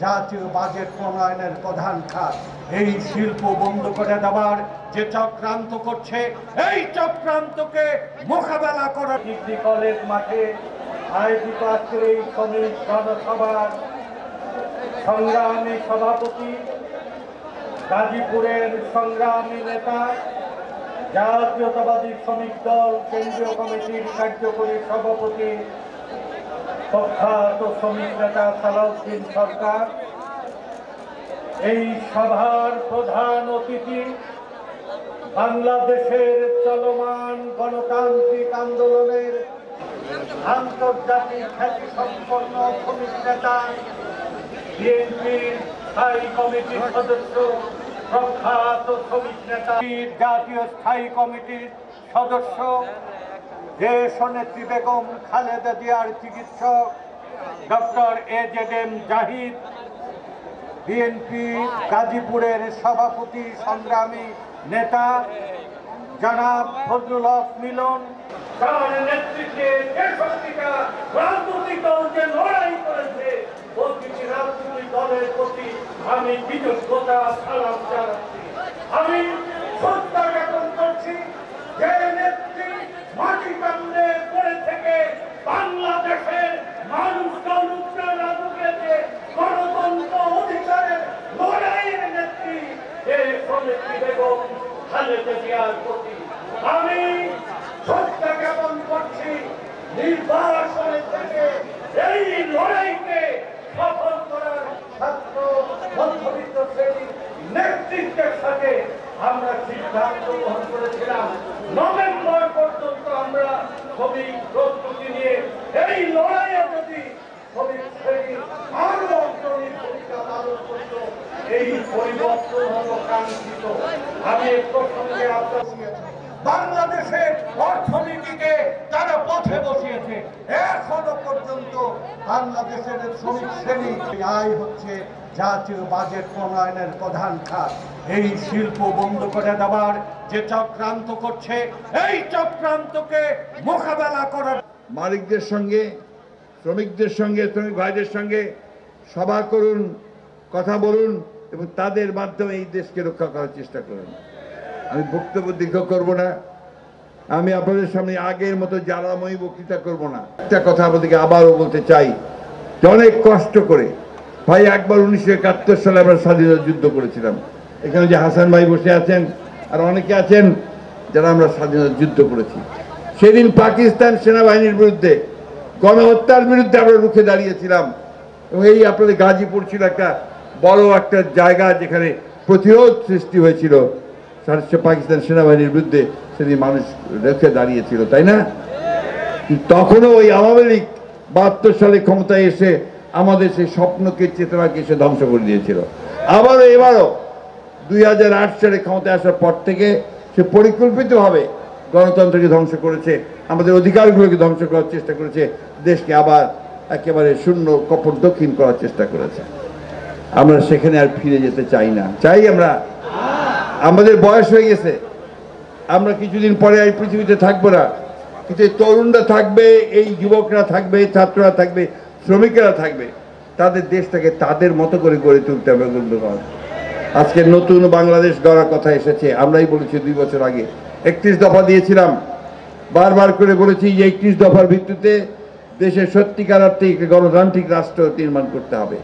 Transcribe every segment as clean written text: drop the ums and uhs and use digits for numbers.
জাতীয় বাজেট প্রণয়নের প্রধান খাত। এই শিল্প বন্ধ করে দেওয়ার যে চক্রান্ত করছে, এই চক্রান্তকে মোকাবেলা করার ডিগ্রি কলেজ মাঠে আয়োজিত আজকের এই শ্রমিক জনসভার সংগ্রামী সভাপতি, গাজীপুরের সংগ্রামী নেতা, জাতীয়তাবাদী শ্রমিক দল কেন্দ্রীয় কমিটির কার্যকরী সভাপতি, প্রখ্যাত শ্রমিক নেতা সালাউদ্দিন সরকার, এই সভার প্রধান অতিথি, বাংলাদেশের চলমান গণতান্ত্রিক আন্দোলনের আন্তর্জাতিক খ্যাতিসম্পন্ন শ্রমিক নেতা, বিএনপির স্থায়ী কমিটির সদস্য, প্রখ্যাত শ্রমিক নেতা, জাতীয় স্থায়ী কমিটির সদস্য, দেশনেত্রী বেগম খালেদা জিয়ার চিকিৎসক ডক্টর এজেডএম জাহিদ, বিএনপি গাজীপুরের সভাপতি সংগ্রামী নেতা জনাব ফজলুল হক মিলন, তার নেতৃত্বে রাজনৈতিক দল যে লড়াই করেছে, প্রতিটি রাজনৈতিক দলের প্রতি আমি কৃতজ্ঞতা সালাম জানাচ্ছি। আমি শ্রদ্ধা জ্ঞাপন করছি যে নেত্রী মাটি কামড়ে পড়ে থেকে বাংলাদেশের মানুষকে অনুপ্রেরণা জুগিয়েছে গণতন্ত্র অধিকারের লড়াইয়ের নেত্রী দেশনেত্রী বেগম খালেদা জিয়ার প্রতি আমি শ্রদ্ধা জ্ঞাপন করছি। নির্বাচনে থেকে এই লড়াইকে সফল করার ছাত্র মধ্যবিত্ত শ্রেণীর নেতৃত্বের সাথে আমরা সিদ্ধান্ত গ্রহণ করেছিলাম নভেম্বর পর্যন্ত আমরা শ্রমিক প্রস্তুতি নিয়ে এই লড়াইয়ে যদি শ্রমিক শ্রেণী আরো অগ্রণী ভূমিকা পালন করত, এই পরিবর্তন হলো কাঙ্ক্ষিত। আমি এ প্রসঙ্গে বাংলাদেশের অর্থনীতিকে তারা পথে বসিয়েছে। এখনো পর্যন্ত বাংলাদেশের শ্রমিক শ্রেণী আয় হচ্ছে জাতীয় বাজেট প্রণয়নের প্রধান খাত। এই শিল্প বন্ধ করে দেওয়ার যে চক্রান্ত করছে, এই চক্রান্তকে মোকাবেলা করার মালিকদের সঙ্গে, শ্রমিকদের সঙ্গে, শ্রমিক ভাইদের সঙ্গে সভা করুন, কথা বলুন এবং তাদের মাধ্যমে এই দেশকে রক্ষা করার চেষ্টা করুন। আমি বক্তব্য দীর্ঘ করব না, আমি আপনাদের সামনে আগের মতো জ্বালাময়ী বক্তৃতা করব না। একটা কথা আপনাদেরকে আবারও বলতে চাই যে অনেক কষ্ট করে ভাই একবার 1971 সালে আমরা স্বাধীনতা যুদ্ধ করেছিলাম। এখানে যে হাসান ভাই বসে আছেন আর অনেকে আছেন যারা আমরা স্বাধীনতা যুদ্ধ করেছি। সেদিন পাকিস্তান সেনাবাহিনীর বিরুদ্ধে, গণহত্যার বিরুদ্ধে আমরা রুখে দাঁড়িয়েছিলাম এবং এই আপনাদের গাজীপুর ছিল একটা বড় একটা জায়গা যেখানে প্রতিরোধ সৃষ্টি হয়েছিল পাকিস্তান সেনাবাহিনীর বিরুদ্ধে। সেদিন মানুষ রেখে দাঁড়িয়েছিল, তাই না? তখনও ওই আওয়ামী লীগ 72 সালে ক্ষমতায় এসে আমাদের সেই স্বপ্নকে, চেতনাকে এসে ধ্বংস করে দিয়েছিল। আবারও এবারও 2008 সালে ক্ষমতায় আসার পর থেকে সে পরিকল্পিতভাবে গণতন্ত্রকে ধ্বংস করেছে, আমাদের অধিকারগুলোকে ধ্বংস করার চেষ্টা করেছে, দেশকে আবার একেবারে শূন্য কপট দক্ষিণ করার চেষ্টা করেছে। আমরা সেখানে আর ফিরে যেতে চাই না। চাই আমরা? আমাদের বয়স হয়ে গেছে, আমরা কিছুদিন পরে এই পৃথিবীতে থাকবো না, কিন্তু এই তরুণরা থাকবে, এই যুবকরা থাকবে, ছাত্ররা থাকবে, শ্রমিকেরা থাকবে। তাদের দেশটাকে তাদের মতো করে গড়ে তুলতে হবে বন্ধুগণ। আজকে নতুন বাংলাদেশ গড়ার কথা এসেছে। আমরাই বলেছি 2 বছর আগে 31 দফা দিয়েছিলাম, বারবার করে বলেছি যে 31 দফার ভিত্তিতে দেশের সত্যিকার অর্থে গণতান্ত্রিক রাষ্ট্র নির্মাণ করতে হবে,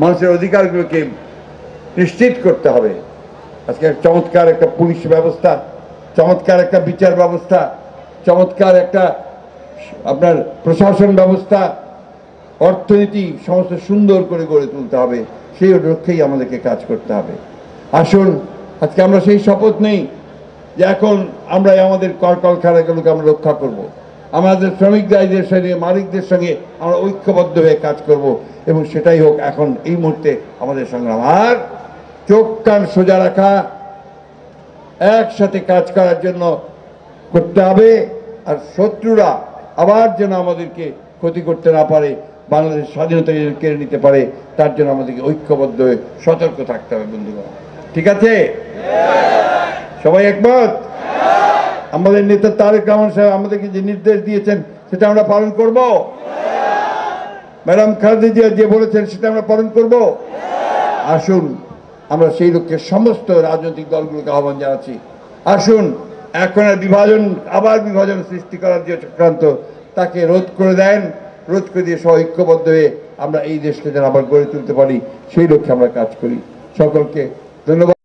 মানুষের অধিকারগুলোকে নিশ্চিত করতে হবে। আজকে চমৎকার একটা পুলিশ ব্যবস্থা, চমৎকার একটা বিচার ব্যবস্থা, চমৎকার একটা আপনার প্রশাসন ব্যবস্থা, অর্থনীতি সমস্ত সুন্দর করে গড়ে তুলতে হবে। সেই লক্ষ্যেই আমাদেরকে কাজ করতে হবে। আসুন আজকে আমরা সেই শপথ নেই যে এখন আমরা আমাদের কলকারখানাগুলোকে আমরা রক্ষা করব, আমাদের শ্রমিকদের সঙ্গে, মালিকদের সঙ্গে আমরা ঐক্যবদ্ধ হয়ে কাজ করব এবং সেটাই হোক এখন এই মুহূর্তে আমাদের সংগ্রাম। আর চোখ কান সোজা রাখা, একসাথে কাজ করার জন্য করতে হবে। আর শত্রুরা আবার যেন আমাদেরকে ক্ষতি করতে না পারে, বাংলাদেশ স্বাধীনতা কেড়ে নিতে পারে, তার জন্য আমাদেরকে ঐক্যবদ্ধ হয়ে সতর্ক থাকতে হবে বন্ধুগণ। ঠিক আছে? সবাই একমত? আমাদের নেতা তারেক রহমান সাহেব আমাদেরকে যে নির্দেশ দিয়েছেন সেটা আমরা পালন করব। ম্যাডাম খালেদা জিয়া যে বলেছেন সেটা আমরা পালন করব। আসুন আমরা সেই লক্ষ্যে সমস্ত রাজনৈতিক দলগুলোকে আহ্বান জানাচ্ছি, আসুন এখন আবার বিভাজন সৃষ্টি করার যে চক্রান্ত তাকে রোধ করে দেন, রোধ করে দিয়ে ঐক্যবদ্ধ হয়ে আমরা এই দেশকে যেন আবার গড়ে তুলতে পারি সেই লক্ষ্যে আমরা কাজ করি। সকলকে ধন্যবাদ।